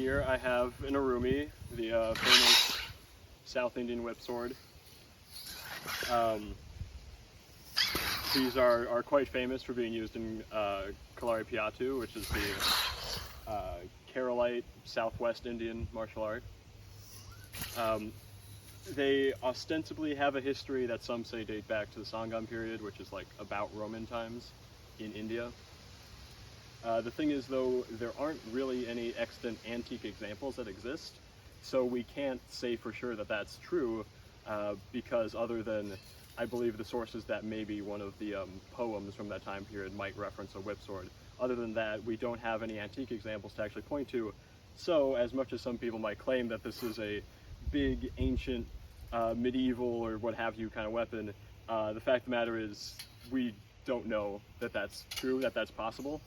here I have an Urumi, the famous South Indian whip sword. These are quite famous for being used in Kalari Piatu, which is the Keralite Southwest Indian martial art. They ostensibly have a history that some say date back to the Sangam period, which is like about Roman times in India. The thing is, though, there aren't really any extant antique examples that exist, so we can't say for sure that that's true, because other than, I believe, the sources that maybe one of the poems from that time period might reference a whip sword. Other than that, we don't have any antique examples to actually point to. So, as much as some people might claim that this is a big, ancient, medieval, or what have you kind of weapon, the fact of the matter is, we don't know that that's true, that that's possible,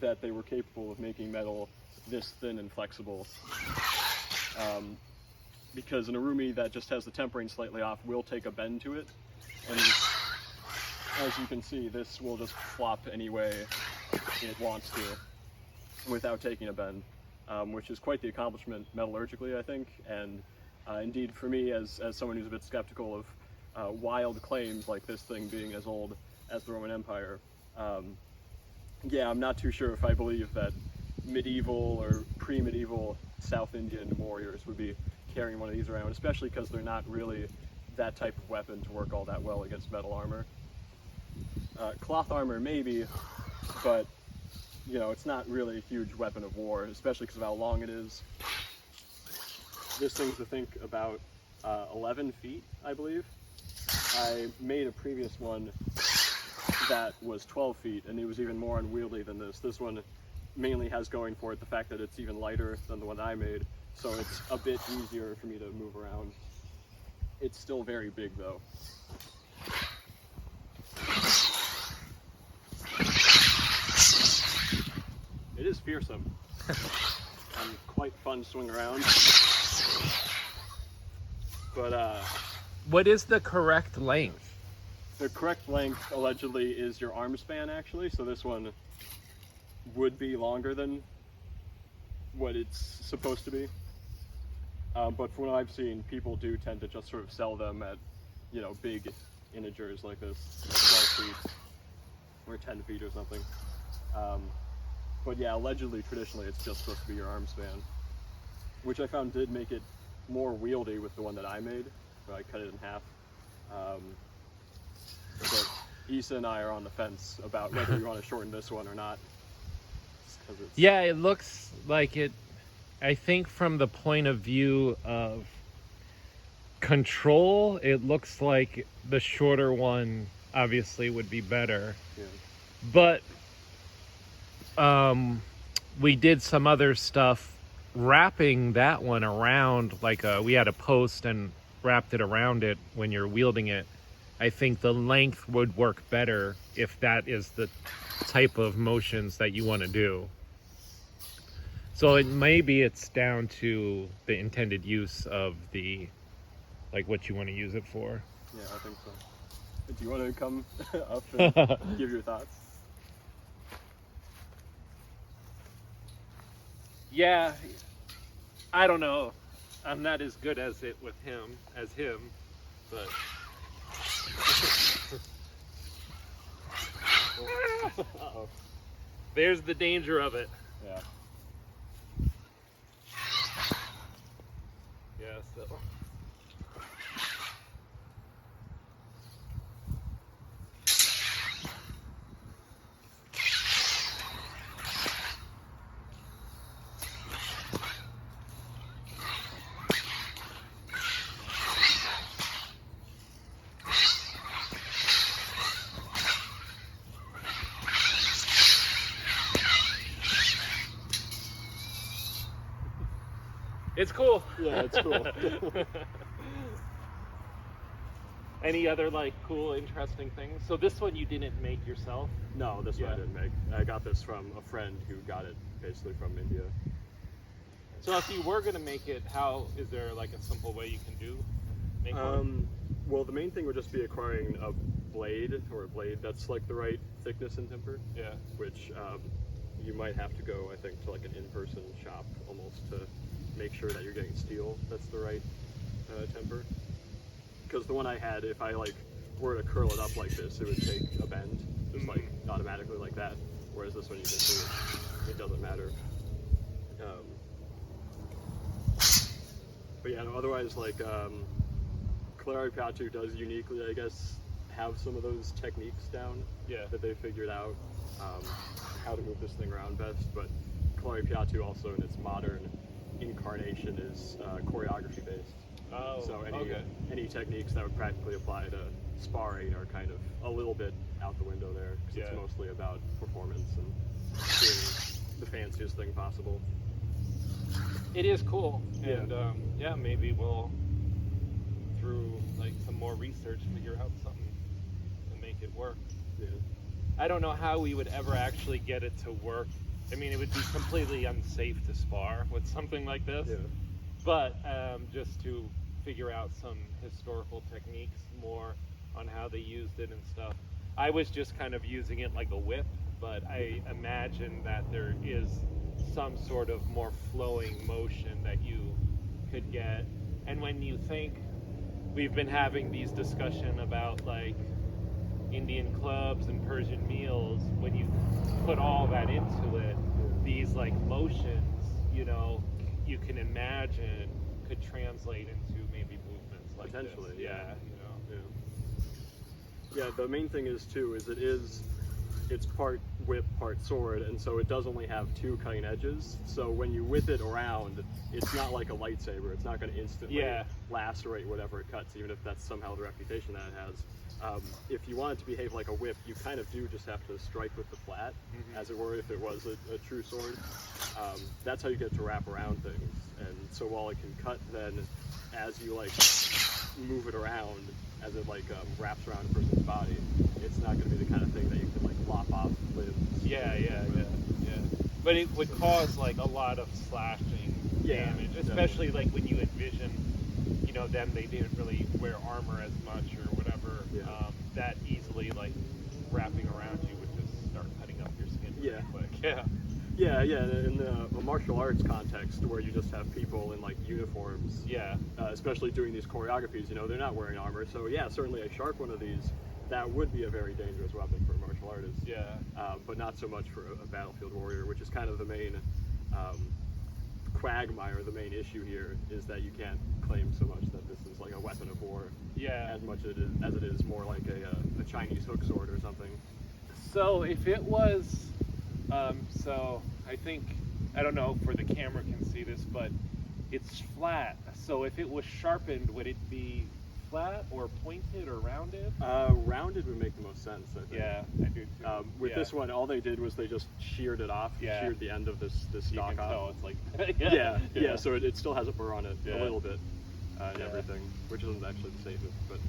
that they were capable of making metal this thin and flexible. Because an Urumi that just has the tempering slightly off will take a bend to it, and as you can see, this will just flop any way it wants to without taking a bend, which is quite the accomplishment metallurgically, I think. And indeed, for me, as someone who's a bit skeptical of wild claims like this thing being as old as the Roman Empire, yeah, I'm not too sure if I believe that medieval or pre-medieval South Indian warriors would be carrying one of these around, especially because they're not really that type of weapon to work all that well against metal armor. Cloth armor maybe, but you know, it's not really a huge weapon of war, especially because of how long it is. This thing's, I think, about 11 feet, I believe. I made a previous one that was 12 feet, and it was even more unwieldy than this. This one mainly has going for it the fact that it's even lighter than the one I made, so it's a bit easier for me to move around. It's still very big, though. It is fearsome and quite fun to swing around. But what is the correct length? the correct length allegedly is your arm span, actually. So this one would be longer than what it's supposed to be. But from what I've seen, people do tend to just sort of sell them at, you know, big integers like this, like 12 feet or 10 feet or something. But yeah, allegedly, traditionally, it's just supposed to be your arm span, which I found did make it more wieldy with the one that I made. I cut it in half. But Isa and I are on the fence about whether we want to shorten this one or not. Yeah, it looks like it. I think from the point of view of control, it looks like the shorter one obviously would be better. Yeah. But we did some other stuff wrapping that one around, like we had a post and wrapped it around it when you're wielding it. I think the length would work better if that is the type of motions that you want to do. So maybe it's down to the intended use of the, like, what you want to use it for. Yeah, I think so. Do you want to come up and give your thoughts? Yeah, I don't know. I'm not as good as it with him as him, but Uh-oh. There's the danger of it. Yeah. Yeah, so. It's cool. Yeah, it's cool. Any other, like, cool, interesting things? So this one you didn't make yourself? No, this one I didn't make. I got this from a friend who got it basically from India. So if you were going to make it, how, is there like a simple way you can make one? Well, the main thing would just be acquiring a blade that's like the right thickness and temper. Yeah. Which you might have to go, I think, to like an in-person shop almost to make sure that you're getting steel that's the right temper. Because the one I had, if I like were to curl it up like this, it would take a bend, just like automatically like that. Whereas this one, you can see it doesn't matter. But yeah, no, otherwise, like Clary Piatu does uniquely, I guess, have some of those techniques down that they figured out how to move this thing around best. But Clary Piatu also in its modern incarnation is choreography based. Oh, so any techniques that would practically apply to sparring are kind of a little bit out the window there, because it's mostly about performance and doing the fanciest thing possible. It is cool, and maybe we'll, through like some more research, figure out something to make it work. Yeah. I don't know how we would ever actually get it to work. I mean, it would be completely unsafe to spar with something like this. Yeah. But just to figure out some historical techniques more on how they used it and stuff. I was just kind of using it like a whip, but I imagine that there is some sort of more flowing motion that you could get. And when you think, we've been having these discussion about like Indian clubs and Persian meals, when you put all that into it, these like motions, you know, you can imagine could translate into maybe movements like potentially this. You know. Yeah, the main thing is too is it's part whip, part sword, and so it does only have two cutting edges. So when you whip it around, it's not like a lightsaber. It's not going to instantly lacerate whatever it cuts, even if that's somehow the reputation that it has. If you want it to behave like a whip, you kind of do just have to strike with the flat, as it were, if it was a true sword. That's how you get to wrap around things. And so while it can cut, then as you like move it around, as it like wraps around a person's body, it's not going to be the kind of thing that you can like lop off limbs. Yeah. But it would cause like a lot of slashing damage, especially like when you envision, you know, them, they didn't really wear armor as much or whatever. That easily like wrapping around you would just start cutting up your skin really quick. Yeah, in a martial arts context where you just have people in like uniforms, especially doing these choreographies, you know, they're not wearing armor, so yeah, certainly a sharp one of these, that would be a very dangerous weapon for a martial artist. But not so much for a battlefield warrior, which is kind of the main quagmire, the main issue here, is that you can't claim so much that this is like a weapon of war, as much as it is more like a Chinese hook sword or something. So if it was, so I think, I don't know if the camera can see this, but it's flat. So if it was sharpened, would it be flat or pointed or rounded? Rounded would make the most sense, I think. Yeah, I do too. With this one, all they did was they just sheared it off, sheared the end of this stock off. So it's like, so it still has a burr on it a little bit and everything, which isn't actually the safest. But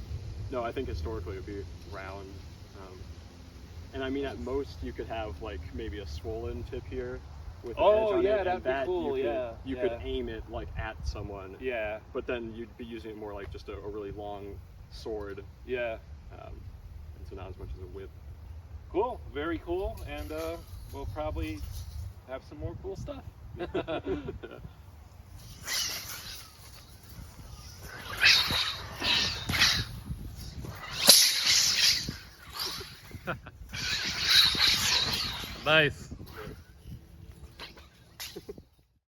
no, I think historically it would be round. And I mean, at most you could have like maybe a swollen tip here with an edge on it, that'd be cool. You could aim it like at someone. Yeah. But then you'd be using it more like just a really long sword. Yeah. And so not as much as a whip. Cool. Very cool. And we'll probably have some more cool stuff. Nice.